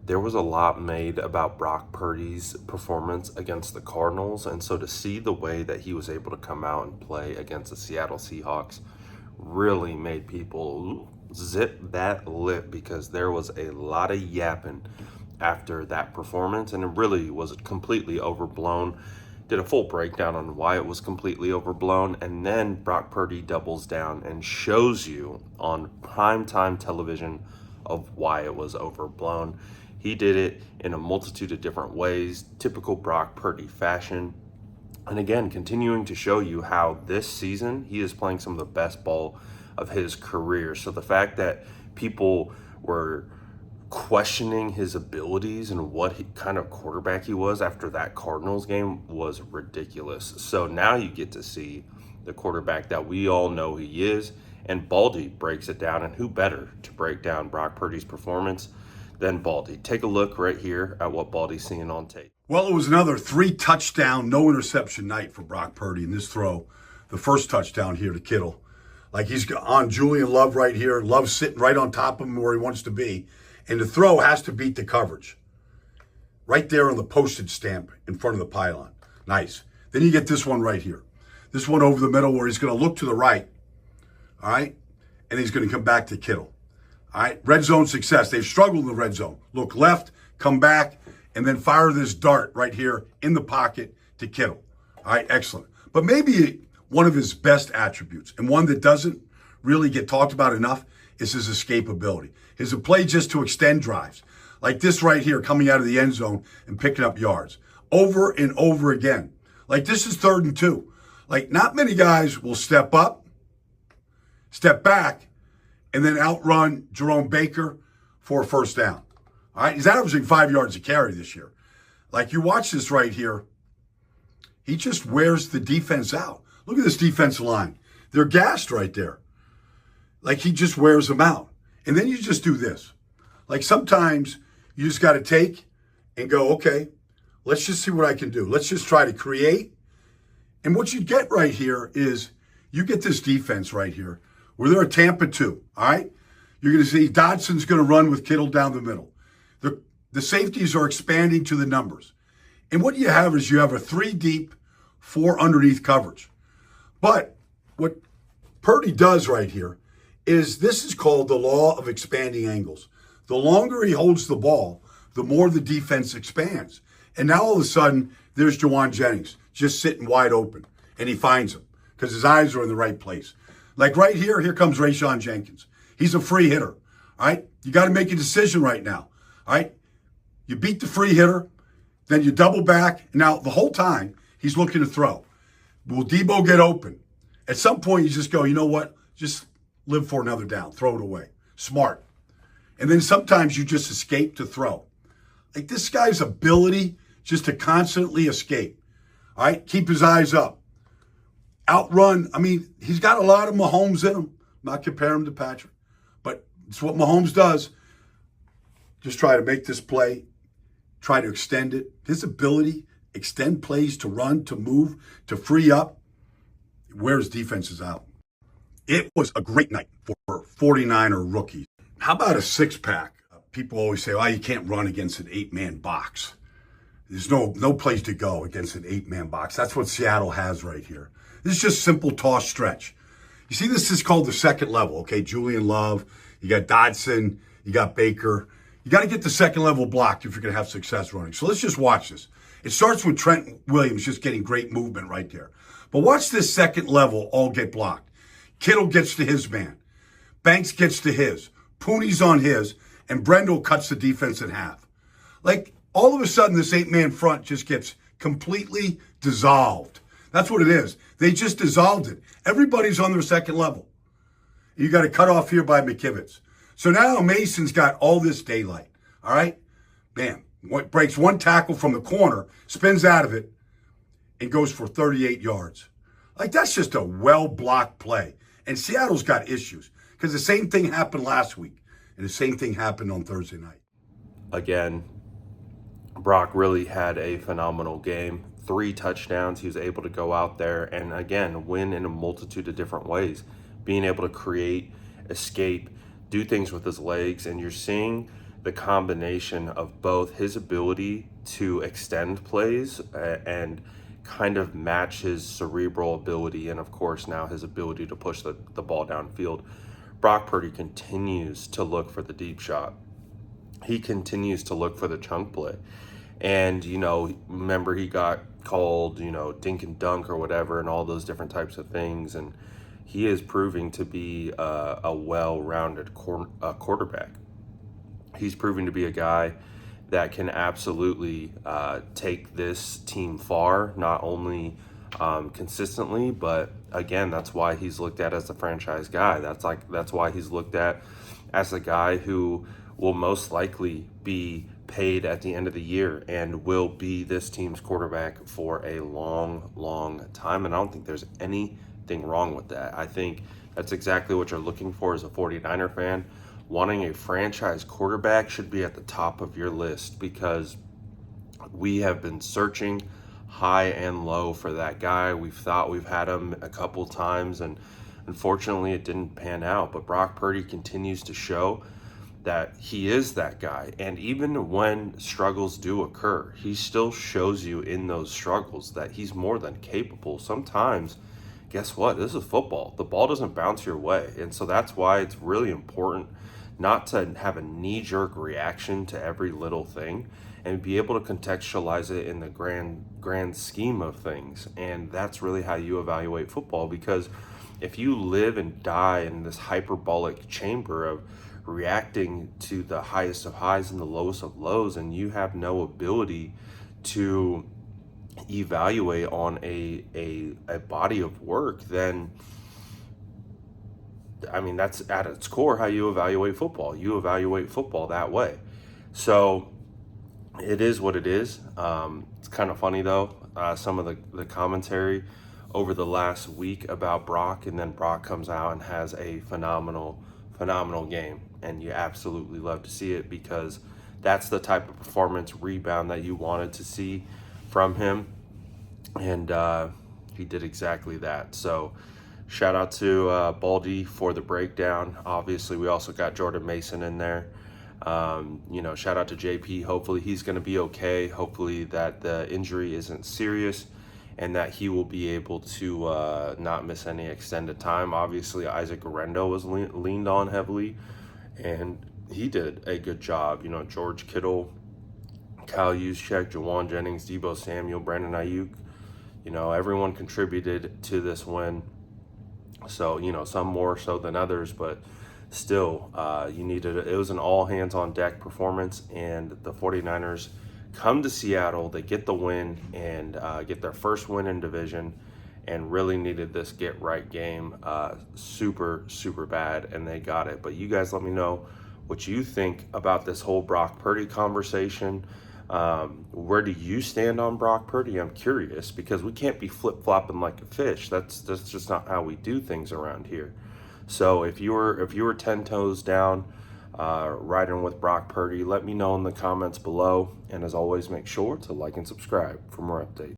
there was a lot made about Brock Purdy's performance against the Cardinals. And so to see the way that he was able to come out and play against the Seattle Seahawks really made people zip that lip, because there was a lot of yapping after that performance, and it really was completely overblown. Did a full breakdown on why it was completely overblown, and then Brock Purdy doubles down and shows you on primetime television of why it was overblown. He did it in a multitude of different ways, typical Brock Purdy fashion. And again, continuing to show you how this season he is playing some of the best ball of his career. So the fact that people were questioning his abilities and kind of quarterback he was after that Cardinals game was ridiculous. So now you get to see the quarterback that we all know he is, and Baldy breaks it down. And who better to break down Brock Purdy's performance than Baldy? Take a look right here at what Baldy's seeing on tape. Well, it was another 3-touchdown, no interception night for Brock Purdy in this throw. The first touchdown here to Kittle. Like, he's on Julian Love right here. Love sitting right on top of him where he wants to be. And the throw has to beat the coverage. Right there on the postage stamp in front of the pylon. Nice. Then you get this one right here. This one over the middle where he's going to look to the right. All right? And he's going to come back to Kittle. All right? Red zone success. They've struggled in the red zone. Look left, come back, and then fire this dart right here in the pocket to Kittle. All right? Excellent. But maybe one of his best attributes, and one that doesn't really get talked about enough, is his escapability. His play just to extend drives. Like this right here, coming out of the end zone and picking up yards. Over and over again. Like, this is 3rd and 2. Like, not many guys will step up, step back, and then outrun Jerome Baker for a first down. All right? He's averaging 5 yards a carry this year. Like, you watch this right here. He just wears the defense out. Look at this defensive line. They're gassed right there. Like, he just wears them out. And then you just do this. Like, sometimes you just got to take and go, okay, let's just see what I can do. Let's just try to create. And what you get right here is you get this defense right here where they're a Tampa 2, all right? You're going to see Dodson's going to run with Kittle down the middle. The safeties are expanding to the numbers. And what you have is you have a 3 deep, 4 underneath coverage. But what Purdy does right here is this is called the law of expanding angles. The longer he holds the ball, the more the defense expands. And now all of a sudden, there's Jawan Jennings just sitting wide open. And he finds him because his eyes are in the right place. Like right here, here comes Rayshon Jenkins. He's a free hitter, all right? You got to make a decision right now, all right? You beat the free hitter, then you double back. Now, the whole time, he's looking to throw. Will Debo get open? At some point, you just go, you know what? Just live for another down. Throw it away. Smart. And then sometimes you just escape to throw. Like, this guy's ability just to constantly escape. All right? Keep his eyes up. Outrun. I mean, he's got a lot of Mahomes in him. I'm not comparing him to Patrick. But it's what Mahomes does. Just try to make this play. Try to extend it. His ability, extend plays, to run, to move, to free up, wears defenses out. It was a great night for 49er rookies. How about a 6-pack? People always say, you can't run against an 8-man box. There's no place to go against an 8-man box. That's what Seattle has right here. This is just simple toss stretch. You see, this is called the second level, okay? Julian Love, you got Dodson, you got Baker. You got to get the second level blocked if you're going to have success running. So let's just watch this. It starts with Trent Williams just getting great movement right there. But watch this second level all get blocked. Kittle gets to his man. Banks gets to his. Pooney's on his. And Brendel cuts the defense in half. Like, all of a sudden, this 8-man front just gets completely dissolved. That's what it is. They just dissolved it. Everybody's on their second level. You got to cut off here by McKivitz. So now Mason's got all this daylight, all right? Bam. Breaks one tackle from the corner, spins out of it, and goes for 38 yards. Like, that's just a well-blocked play. And Seattle's got issues because the same thing happened last week, and the same thing happened on Thursday night. Again, Brock really had a phenomenal game. 3 touchdowns. He was able to go out there and, again, win in a multitude of different ways. Being able to create, escape, do things with his legs, and you're seeing the combination of both his ability to extend plays and kind of match his cerebral ability, and of course now his ability to push the ball downfield. Brock Purdy continues to look for the deep shot. He continues to look for the chunk play. And, remember he got called, dink and dunk or whatever, and all those different types of things. And he is proving to be a well-rounded quarterback. He's proving to be a guy that can absolutely take this team far, not only consistently, but again, that's why he's looked at as the franchise guy. That's why he's looked at as the guy who will most likely be paid at the end of the year and will be this team's quarterback for a long, long time. And I don't think there's anything wrong with that. I think that's exactly what you're looking for as a 49er fan. Wanting a franchise quarterback should be at the top of your list, because we have been searching high and low for that guy. We've thought we've had him a couple times, and unfortunately it didn't pan out. But Brock Purdy continues to show that he is that guy. And even when struggles do occur, he still shows you in those struggles that he's more than capable. Sometimes, guess what? This is football. The ball doesn't bounce your way. And so that's why it's really important not to have a knee-jerk reaction to every little thing, and be able to contextualize it in the grand scheme of things. And that's really how you evaluate football, because if you live and die in this hyperbolic chamber of reacting to the highest of highs and the lowest of lows, and you have no ability to evaluate on a body of work, then that's at its core how you evaluate football. You evaluate football that way. So it is what it is. It's kind of funny though, some of the commentary over the last week about Brock, and then Brock comes out and has a phenomenal game, and you absolutely love to see it, because that's the type of performance rebound that you wanted to see from him, and he did exactly that. So shout out to Baldy for the breakdown. Obviously we also got Jordan Mason in there. Shout out to JP. Hopefully he's going to be okay. Hopefully that the injury isn't serious, and that he will be able to not miss any extended time. Obviously, Isaac Guerrero was leaned on heavily, and he did a good job. George Kittle, Kyle Juszczyk, Jawan Jennings, Deebo Samuel, Brandon Ayuk, everyone contributed to this win. So, some more so than others, but still, it was an all-hands-on-deck performance, and the 49ers come to Seattle, they get the win, and get their first win in division, and really needed this get-right game super, super bad, and they got it. But you guys let me know what you think about this whole Brock Purdy conversation. Where do you stand on Brock Purdy? I'm curious, because we can't be flip-flopping like a fish. That's just not how we do things around here. So if you were 10 toes down, riding with Brock Purdy, let me know in the comments below. And as always, make sure to like and subscribe for more updates.